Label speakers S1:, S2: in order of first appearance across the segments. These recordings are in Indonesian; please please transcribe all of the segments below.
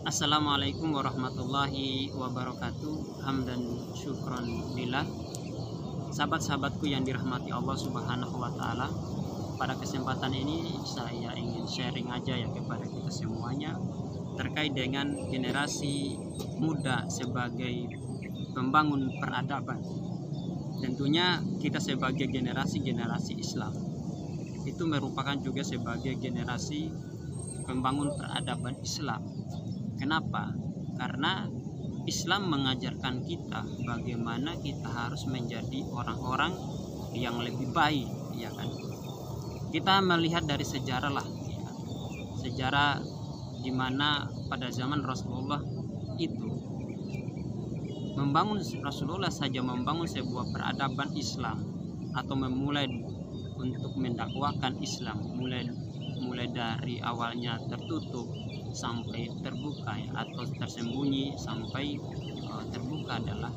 S1: Assalamualaikum warahmatullahi wabarakatuh. Hamdan syukron lillah. Sahabat-sahabatku yang dirahmati Allah Subhanahu wa taala, pada kesempatan ini saya ingin sharing aja ya kepada kita semuanya terkait dengan generasi muda sebagai pembangun peradaban. Tentunya kita sebagai generasi Islam itu merupakan juga sebagai generasi pembangun peradaban Islam. Kenapa? Karena Islam mengajarkan kita bagaimana kita harus menjadi orang-orang yang lebih baik, ya kan? Kita melihat dari sejarah lah, ya kan? Sejarah di mana pada zaman Rasulullah itu Rasulullah saja membangun sebuah peradaban Islam atau memulai untuk mendakwakan Islam, mulai dari awalnya tertutup sampai terbuka ya, atau tersembunyi sampai terbuka adalah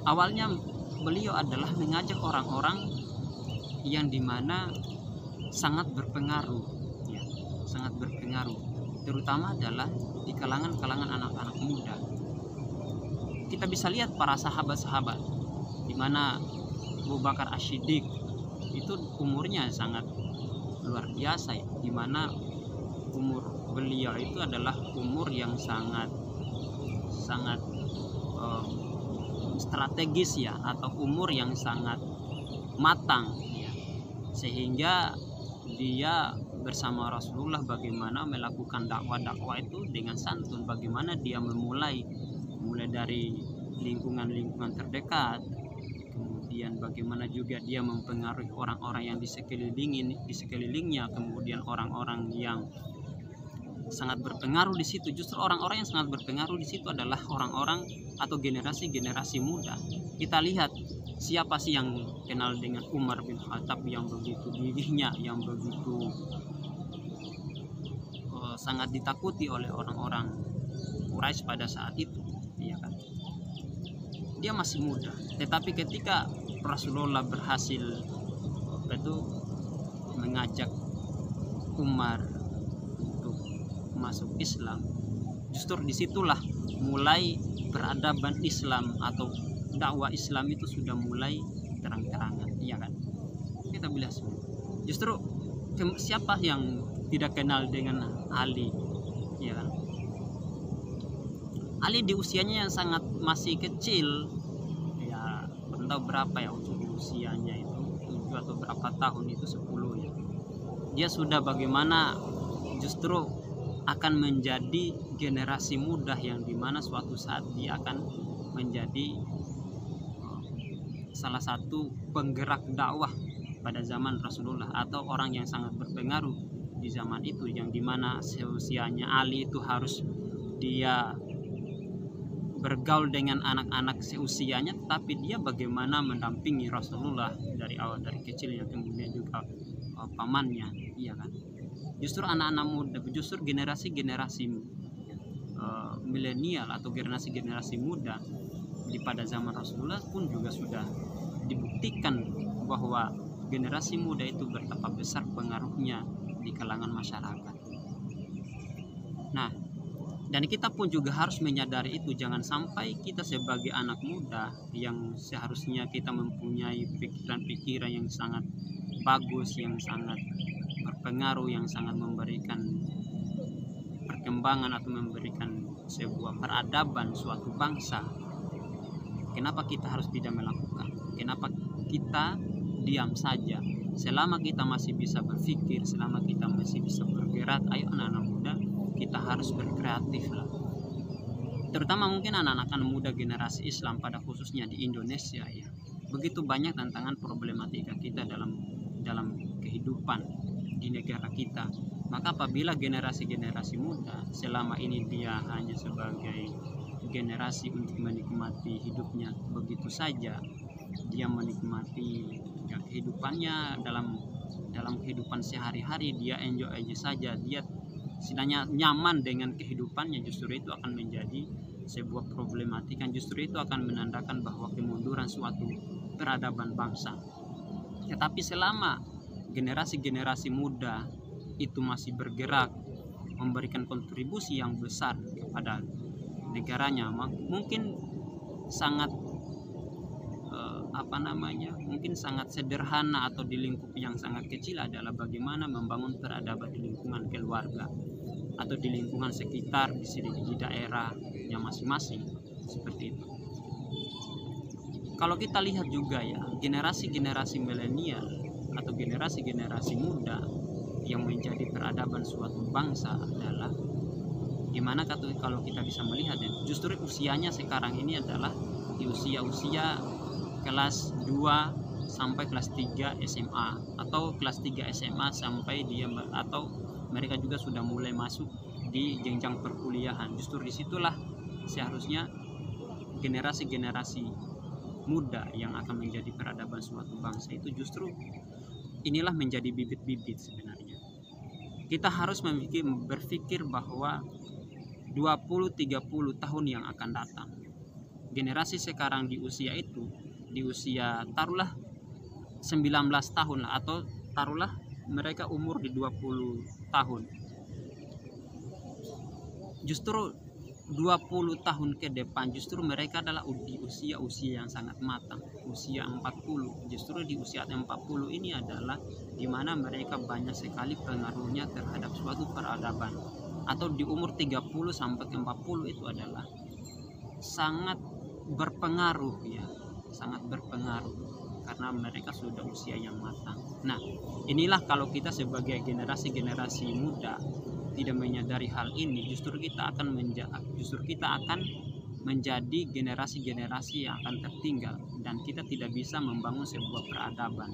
S1: awalnya beliau adalah mengajak orang-orang yang dimana sangat berpengaruh ya, sangat berpengaruh, terutama adalah di kalangan anak-anak muda. Kita bisa lihat para sahabat-sahabat di mana Abu Bakar As-Siddiq itu umurnya sangat luar biasa ya, di mana umur beliau itu adalah umur yang sangat strategis ya, atau umur yang sangat matang ya, sehingga dia bersama Rasulullah bagaimana melakukan dakwah itu dengan santun, bagaimana dia mulai dari lingkungan terdekat, kemudian bagaimana juga dia mempengaruhi orang-orang yang di sekelilingnya, kemudian orang-orang yang sangat berpengaruh di situ. Justru orang-orang yang sangat berpengaruh di situ adalah orang-orang atau generasi muda. Kita lihat siapa sih yang kenal dengan Umar bin Khattab yang begitu gigihnya, yang begitu sangat ditakuti oleh orang-orang Quraisy pada saat itu, ya kan? Dia masih muda, tetapi ketika Rasulullah berhasil mengajak Umar untuk masuk Islam, justru disitulah mulai peradaban Islam atau dakwah Islam itu sudah mulai terang-terangan, ya kan? Kita bilang justru siapa yang tidak kenal dengan Ali, ya kan? Ali di usianya yang sangat masih kecil ya, belum tahu berapa ya usianya itu, 7 atau berapa tahun itu, 10 ya. Dia sudah bagaimana justru akan menjadi generasi muda yang dimana suatu saat dia akan menjadi salah satu penggerak dakwah pada zaman Rasulullah, atau orang yang sangat berpengaruh di zaman itu, yang dimana seusianya Ali itu harus dia bergaul dengan anak-anak seusianya, tetapi dia bagaimana mendampingi Rasulullah dari kecilnya, kemudian juga pamannya, iya kan? Justru anak-anak muda, justru generasi milenial atau generasi muda pada zaman Rasulullah pun juga sudah dibuktikan bahwa generasi muda itu betapa besar pengaruhnya di kalangan masyarakat. Nah, dan kita pun juga harus menyadari itu. Jangan sampai kita sebagai anak muda yang seharusnya kita mempunyai pikiran-pikiran yang sangat bagus, yang sangat berpengaruh, yang sangat memberikan perkembangan atau memberikan sebuah peradaban suatu bangsa. Kenapa kita harus tidak melakukan? Kenapa kita diam saja? Selama kita masih bisa berpikir, selama kita masih bisa bergerak, ayo anak-anak muda, kita harus berkreatif lah. Terutama mungkin anak-anak muda generasi Islam pada khususnya di Indonesia ya. Begitu banyak tantangan problematika kita dalam kehidupan di negara kita. Maka apabila generasi muda selama ini dia hanya sebagai generasi untuk menikmati hidupnya begitu saja, dia menikmati ya, kehidupannya dalam kehidupan sehari-hari, dia enjoy aja saja, dia setidaknya nyaman dengan kehidupannya, justru itu akan menjadi sebuah problematika, justru itu akan menandakan bahwa kemunduran suatu peradaban bangsa. Tetapi selama generasi muda itu masih bergerak, memberikan kontribusi yang besar kepada negaranya. Mungkin sangat mungkin sangat sederhana atau di lingkup yang sangat kecil adalah bagaimana membangun peradaban di lingkungan keluarga atau di lingkungan sekitar di daerahnya masing-masing, seperti itu. Kalau kita lihat juga ya, generasi-generasi milenial atau generasi-generasi muda yang menjadi peradaban suatu bangsa adalah gimana kalau kita bisa melihat ya, justru usianya sekarang ini adalah di usia kelas 2 sampai kelas 3 SMA atau kelas 3 SMA sampai atau mereka juga sudah mulai masuk di jenjang perkuliahan. Justru disitulah seharusnya generasi-generasi muda yang akan menjadi peradaban suatu bangsa itu justru inilah menjadi bibit-bibit sebenarnya. Kita harus berpikir bahwa 20-30 tahun yang akan datang, generasi sekarang di usia itu, di usia taruhlah 19 tahun lah, atau taruhlah mereka umur di 20 tahun, justru 20 tahun ke depan justru mereka adalah di usia yang sangat matang, usia 40. Justru di usia 40 ini adalah dimana mereka banyak sekali pengaruhnya terhadap suatu peradaban. Atau di umur 30 sampai 40 itu adalah sangat berpengaruh ya, sangat berpengaruh karena mereka sudah usia yang matang. Nah, inilah kalau kita sebagai generasi muda tidak menyadari hal ini, justru kita akan menjadi generasi-generasi yang akan tertinggal dan kita tidak bisa membangun sebuah peradaban,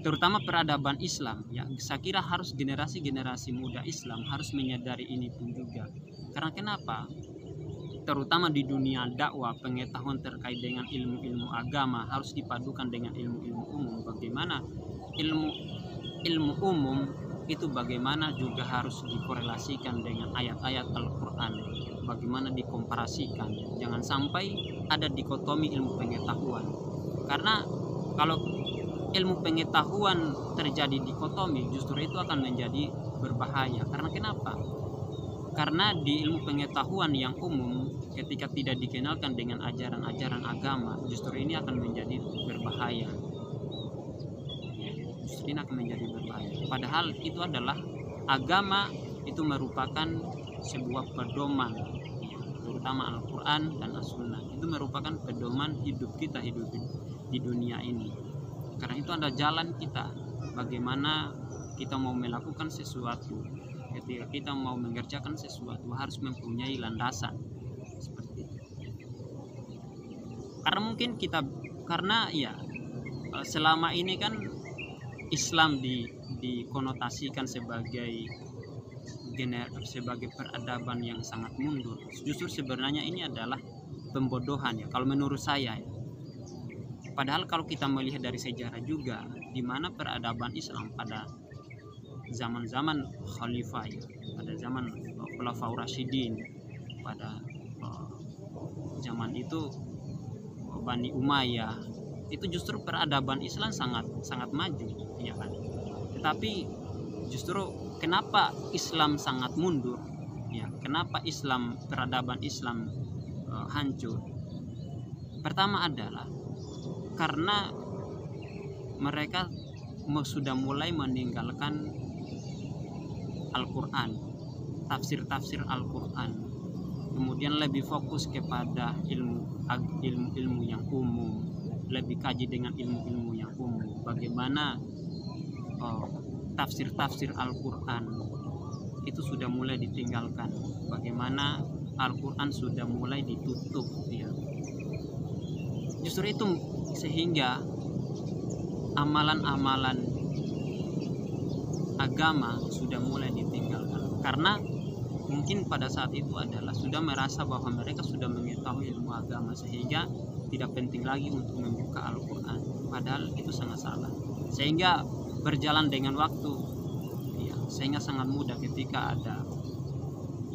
S1: terutama peradaban Islam ya. Saya kira harus generasi-generasi muda Islam harus menyadari ini pun juga. Karena kenapa? Terutama di dunia dakwah, pengetahuan terkait dengan ilmu-ilmu agama harus dipadukan dengan ilmu-ilmu umum. Bagaimana ilmu umum itu bagaimana juga harus dikorelasikan dengan ayat-ayat Al-Quran, bagaimana dikomparasikan. Jangan sampai ada dikotomi ilmu pengetahuan, karena kalau ilmu pengetahuan terjadi dikotomi justru itu akan menjadi berbahaya. Karena kenapa? Karena di ilmu pengetahuan yang umum ketika tidak dikenalkan dengan ajaran-ajaran agama, justru ini akan menjadi berbahaya. Ini akan menjadi berbahaya. Padahal itu adalah agama, itu merupakan sebuah pedoman, terutama Al-Quran dan As-Sunnah. Itu merupakan pedoman hidup kita hidup di dunia ini. Karena itu adalah jalan kita, bagaimana kita mau melakukan sesuatu. Ketika kita mau mengerjakan sesuatu harus mempunyai landasan seperti itu. Karena selama ini kan Islam dikonotasikan sebagai peradaban yang sangat mundur. Justru sebenarnya ini adalah pembodohan ya, kalau menurut saya ya. Padahal kalau kita melihat dari sejarah juga, di mana peradaban Islam pada zaman-zaman khalifah ya, pada zaman Khulafaur Rasyidin, pada zaman itu Bani Umayyah, itu justru peradaban Islam sangat maju ya kan. Tetapi justru kenapa Islam sangat mundur ya, kenapa peradaban Islam hancur? Pertama adalah karena mereka sudah mulai meninggalkan Al-Quran, tafsir Al-Quran, kemudian lebih fokus kepada ilmu yang umum, lebih kaji dengan ilmu-ilmu yang umum. Bagaimana tafsir Al-Quran itu sudah mulai ditinggalkan, bagaimana Al-Quran sudah mulai ditutup ya. Justru itu sehingga amalan-amalan agama sudah mulai ditinggalkan, karena mungkin pada saat itu adalah sudah merasa bahwa mereka sudah mengetahui ilmu agama sehingga tidak penting lagi untuk membuka Al-Quran. Padahal itu sangat salah. Sehingga berjalan dengan waktu ya, sehingga sangat mudah ketika ada,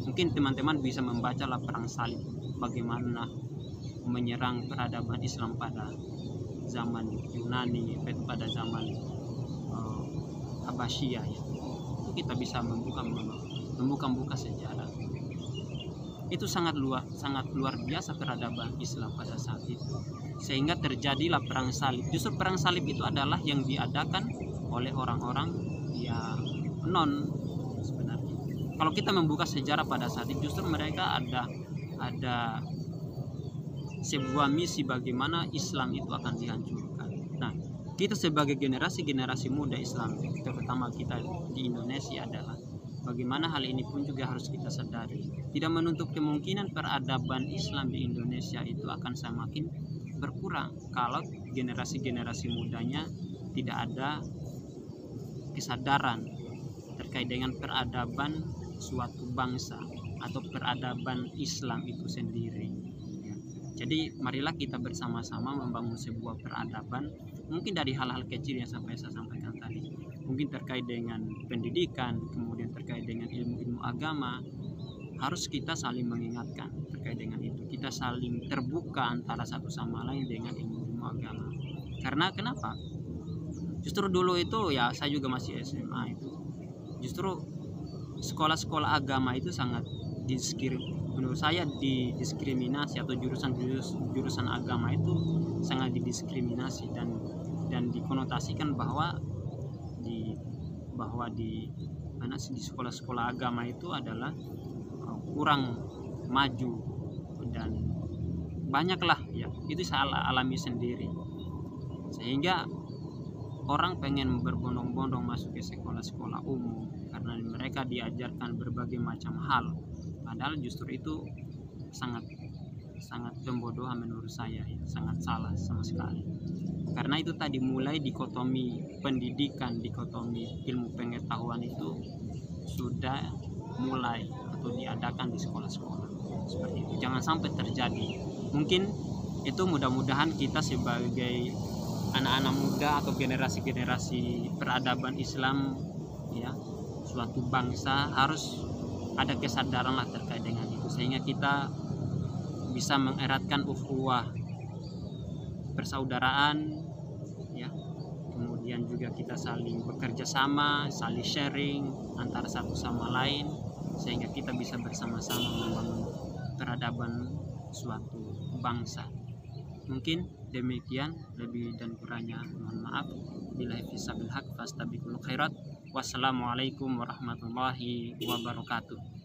S1: mungkin teman-teman bisa membaca perang salib, bagaimana menyerang peradaban Islam pada zaman Yunani, pada zaman Habasyia ya. Itu kita bisa membuka membuka-buka sejarah. Itu sangat luar biasa peradaban Islam pada saat itu, sehingga terjadilah perang salib. Justru perang salib itu adalah yang diadakan oleh orang-orang yang non sebenarnya. Kalau kita membuka sejarah pada saat itu, justru mereka ada sebuah misi bagaimana Islam itu akan dihancurkan. Nah, kita sebagai generasi muda Islam, terutama kita di Indonesia, adalah bagaimana hal ini pun juga harus kita sadari. Tidak menutup kemungkinan peradaban Islam di Indonesia itu akan semakin berkurang kalau generasi mudanya tidak ada kesadaran terkait dengan peradaban suatu bangsa atau peradaban Islam itu sendiri. Jadi marilah kita bersama-sama membangun sebuah peradaban, mungkin dari hal-hal kecil yang saya sampaikan tadi, mungkin terkait dengan pendidikan, kemudian terkait dengan ilmu-ilmu agama. Harus kita saling mengingatkan terkait dengan itu. Kita saling terbuka antara satu sama lain dengan ilmu-ilmu agama. Karena kenapa? Justru dulu itu, ya saya juga masih SMA itu, justru sekolah-sekolah agama itu sangat menurut saya didiskriminasi, atau jurusan agama itu sangat didiskriminasi dan dikonotasikan bahwa di sekolah-sekolah agama itu adalah kurang maju, dan banyaklah ya, itu saya alami sendiri, sehingga orang pengen berbondong-bondong masuk ke sekolah-sekolah umum karena mereka diajarkan berbagai macam hal, padahal justru itu sangat pembodohan menurut saya, ya, sangat salah sama sekali. Karena itu tadi, mulai dikotomi pendidikan, dikotomi ilmu pengetahuan itu sudah mulai atau diadakan di sekolah-sekolah seperti itu. Jangan sampai terjadi. Mungkin itu mudah-mudahan kita sebagai anak-anak muda atau generasi peradaban Islam, ya, suatu bangsa, harus ada kesadaran lah terkait dengan itu, sehingga kita bisa mengeratkan ukhuwah persaudaraan, ya, kemudian juga kita saling bekerja sama, saling sharing antara satu sama lain, sehingga kita bisa bersama-sama membangun peradaban suatu bangsa. Mungkin demikian, lebih dan kurangnya mohon maaf. Billahi fisabilil haq fastabiqul khairat. Wassalamualaikum warahmatullahi wabarakatuh.